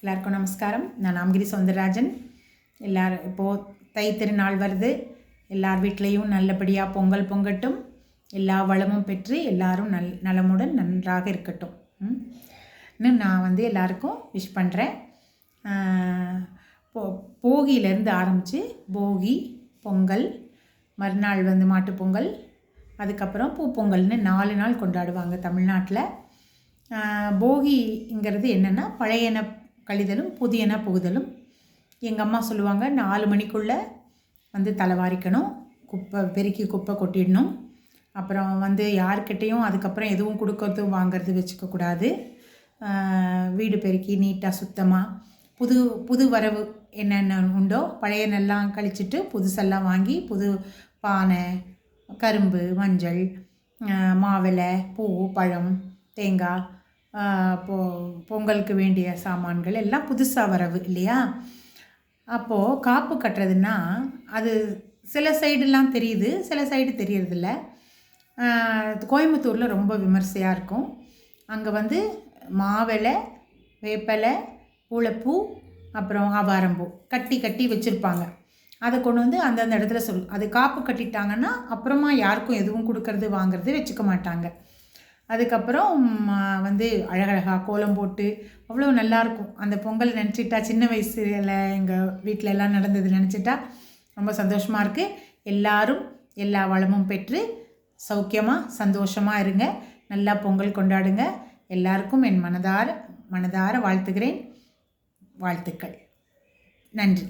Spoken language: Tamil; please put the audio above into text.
எல்லாருக்கும் நமஸ்காரம். நான் நாமகிரி சௌந்தரராஜன். எல்லாரும் இப்போது தை திருநாள் வருது. எல்லார் வீட்லேயும் நல்லபடியாக பொங்கல் பொங்கட்டும். எல்லா வளமும் பெற்று எல்லாரும் நலமுடன் நன்றாக இருக்கட்டும். இன்னும் நான் எல்லாருக்கும் விஷ் பண்ணுறேன். போகியிலேருந்து ஆரம்பித்து போகி, பொங்கல், மறுநாள் மாட்டுப்பொங்கல், அதுக்கப்புறம் பூப்பொங்கல்னு 4 நாள் கொண்டாடுவாங்க தமிழ்நாட்டில். போகிங்கிறது என்னென்னா பழையன கழிதலும் புதியன புகுதலும். எங்கள் அம்மா சொல்லுவாங்க 4 மணிக்குள்ளே தலைவாரிக்கணும், பெருக்கி குப்பை கொட்டிடணும். அப்புறம் யார்கிட்டையும் அதுக்கப்புறம் எதுவும் கொடுக்கறது வாங்கிறது வச்சுக்கக்கூடாது. வீடு பெருக்கி நீட்டாக சுத்தமாக புது வரவு என்னென்ன உண்டோ பழையனெல்லாம் கழிச்சிட்டு புதுசெல்லாம் வாங்கி புது பானை, கரும்பு, மஞ்சள், மாவிளை, பூ, பழம், தேங்காய், பொங்கலுக்கு வேண்டிய சாமான்கள் எல்லாம் புதுசாக வரவு இல்லையா. அப்போது காப்பு கட்டுறதுன்னா அது சில சைடெல்லாம் தெரியுது, சில சைடு தெரியறதில்ல. கோயம்புத்தூரில் ரொம்ப விமர்சையாக இருக்கும். அங்கே மாவிளை, வேப்பலை, பூளைப்பூ, அப்புறம் ஆவாரம்பூ கட்டி வச்சுருப்பாங்க. அதை கொண்டு அந்தந்த இடத்துல அது காப்பு கட்டிட்டாங்கன்னா அப்புறமா யாருக்கும் எதுவும் கொடுக்கறது வாங்கிறது வச்சுக்க மாட்டாங்க. அதுக்கப்புறம் அழகழகாக கோலம் போட்டு அவ்வளோ நல்லாயிருக்கும். அந்த பொங்கல் நினச்சிட்டா சின்ன வயசில் எங்கள் வீட்டில் எல்லாம் நடந்தது நினச்சிட்டா ரொம்ப சந்தோஷமாக இருக்குது. எல்லாரும் எல்லா வளமும் பெற்று சௌக்கியமாக சந்தோஷமாக இருங்க. நல்லா பொங்கல் கொண்டாடுங்க. எல்லாருக்கும் என் மனதார வாழ்த்துகிறேன். வாழ்த்துக்கள். நன்றி.